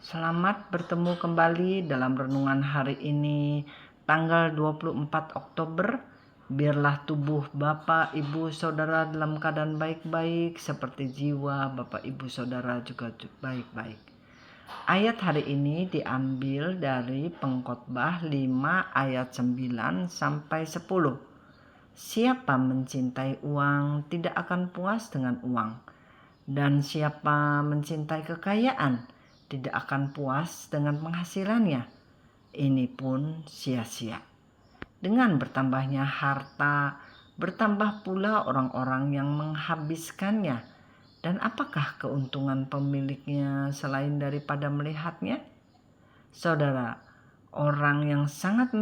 Selamat bertemu kembali dalam renungan hari ini, tanggal 24 Oktober. Biarlah tubuh Bapak, Ibu, Saudara dalam keadaan baik-baik, seperti jiwa Bapak, Ibu, Saudara juga baik-baik. Ayat hari ini diambil dari Pengkhotbah 5 ayat 9 sampai 10. Siapa mencintai uang tidak akan puas dengan uang, dan siapa mencintai kekayaan tidak akan puas dengan penghasilannya. Ini pun sia-sia. Dengan bertambahnya harta, bertambah pula orang-orang yang menghabiskannya. Dan apakah keuntungan pemiliknya selain daripada melihatnya? Saudara, orang yang sangat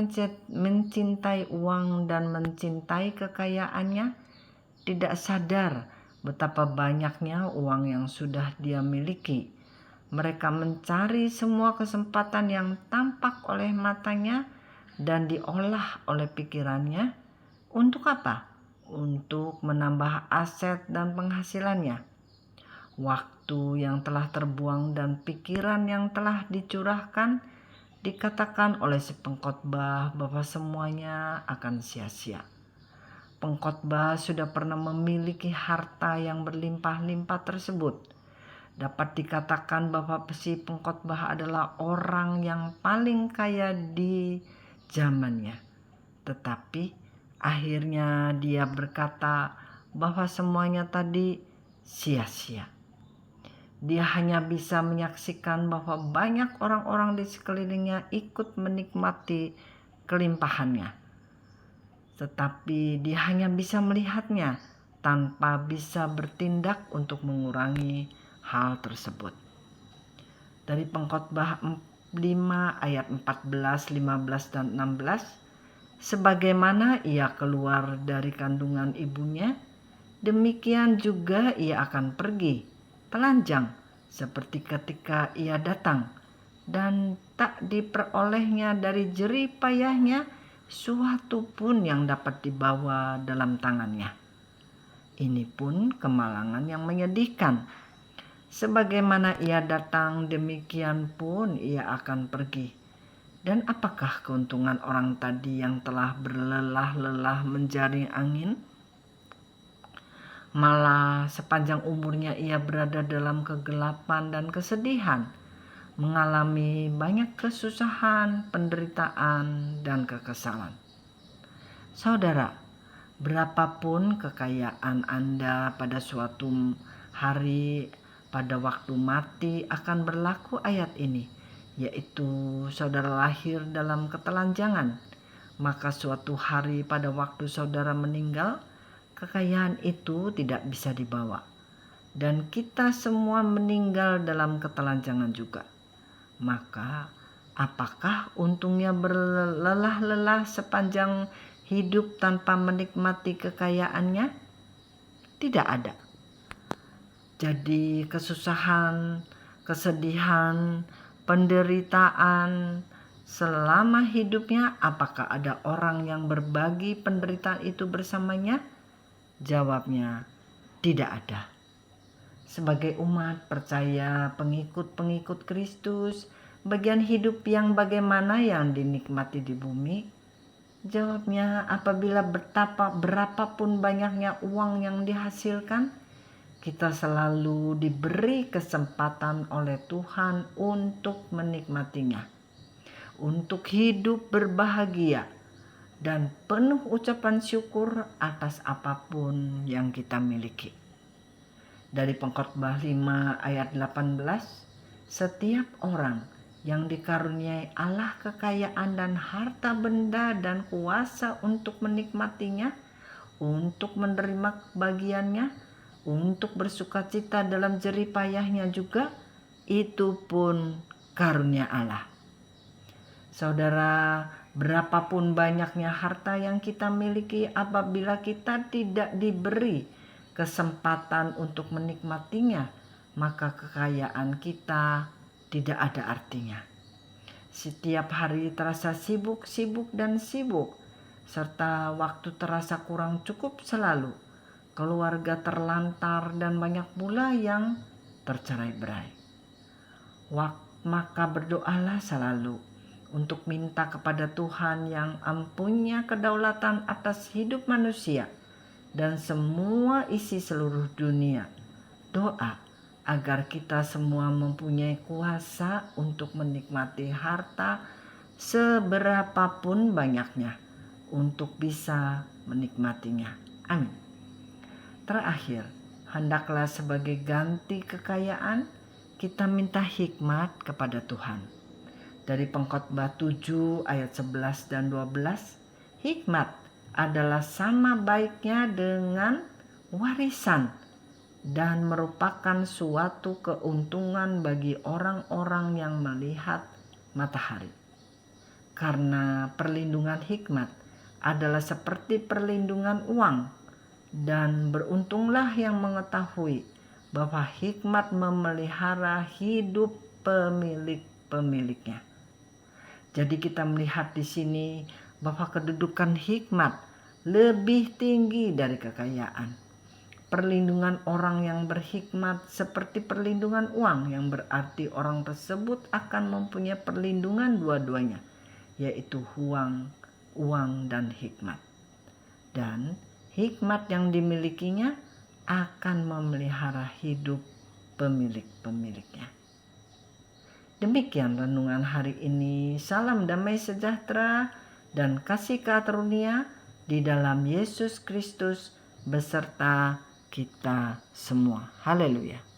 mencintai uang dan mencintai kekayaannya tidak sadar betapa banyaknya uang yang sudah dia miliki. Mereka mencari semua kesempatan yang tampak oleh matanya dan diolah oleh pikirannya. Untuk apa? Untuk menambah aset dan penghasilannya. Waktu yang telah terbuang dan pikiran yang telah dicurahkan, dikatakan oleh si pengkhotbah bahwa semuanya akan sia-sia. Pengkhotbah sudah pernah memiliki harta yang berlimpah-limpah tersebut. Dapat dikatakan bahwa si pengkhotbah adalah orang yang paling kaya di zamannya. Tetapi akhirnya dia berkata bahwa semuanya tadi sia-sia. Dia hanya bisa menyaksikan bahwa banyak orang-orang di sekelilingnya ikut menikmati kelimpahannya. Tetapi dia hanya bisa melihatnya tanpa bisa bertindak untuk mengurangi hal tersebut. Dari Pengkhotbah 5 ayat 14, 15, dan 16, sebagaimana ia keluar dari kandungan ibunya, demikian juga ia akan pergi, telanjang, seperti ketika ia datang, dan tak diperolehnya dari jerih payahnya suatu pun yang dapat dibawa dalam tangannya. Ini pun kemalangan yang menyedihkan. Sebagaimana ia datang, demikian pun ia akan pergi. Dan apakah keuntungan orang tadi yang telah berlelah-lelah menjaring angin? Malah sepanjang umurnya ia berada dalam kegelapan dan kesedihan, mengalami banyak kesusahan, penderitaan, dan kekesalan. Saudara, berapapun kekayaan Anda pada suatu hari, pada waktu mati akan berlaku ayat ini, yaitu saudara lahir dalam ketelanjangan. Maka suatu hari pada waktu saudara meninggal, kekayaan itu tidak bisa dibawa. Dan kita semua meninggal dalam ketelanjangan juga. Maka apakah untungnya berlelah-lelah sepanjang hidup tanpa menikmati kekayaannya? Tidak ada. Jadi kesusahan, kesedihan, penderitaan selama hidupnya, apakah ada orang yang berbagi penderitaan itu bersamanya? Jawabnya, tidak ada. Sebagai umat percaya, pengikut-pengikut Kristus, bagian hidup yang bagaimana yang dinikmati di bumi? Jawabnya, apabila berapapun banyaknya uang yang dihasilkan, kita selalu diberi kesempatan oleh Tuhan untuk menikmatinya, untuk hidup berbahagia dan penuh ucapan syukur atas apapun yang kita miliki. Dari Pengkhotbah 5 ayat 18, setiap orang yang dikaruniai Allah kekayaan dan harta benda dan kuasa untuk menikmatinya, untuk menerima bagiannya, untuk bersukacita dalam jerih payahnya juga, itu pun karunia Allah. Saudara, berapapun banyaknya harta yang kita miliki, apabila kita tidak diberi kesempatan untuk menikmatinya, maka kekayaan kita tidak ada artinya. Setiap hari terasa sibuk dan sibuk, serta waktu terasa kurang cukup selalu. Keluarga terlantar dan banyak pula yang tercerai-berai. maka berdoalah selalu untuk minta kepada Tuhan yang punya kedaulatan atas hidup manusia dan semua isi seluruh dunia. Doa agar kita semua mempunyai kuasa untuk menikmati harta seberapapun banyaknya untuk bisa menikmatinya. Amin. Terakhir, hendaklah sebagai ganti kekayaan kita minta hikmat kepada Tuhan. Dari Pengkhotbah 7 ayat 11 dan 12, hikmat adalah sama baiknya dengan warisan dan merupakan suatu keuntungan bagi orang-orang yang melihat matahari. Karena perlindungan hikmat adalah seperti perlindungan uang, dan beruntunglah yang mengetahui bahwa hikmat memelihara hidup pemilik-pemiliknya. Jadi kita melihat di sini bahwa kedudukan hikmat lebih tinggi dari kekayaan. Perlindungan orang yang berhikmat seperti perlindungan uang, yang berarti orang tersebut akan mempunyai perlindungan dua-duanya, yaitu uang dan hikmat. Dan hikmat yang dimilikinya akan memelihara hidup pemilik-pemiliknya. Demikian renungan hari ini. Salam damai sejahtera dan kasih karunia di dalam Yesus Kristus beserta kita semua. Haleluya.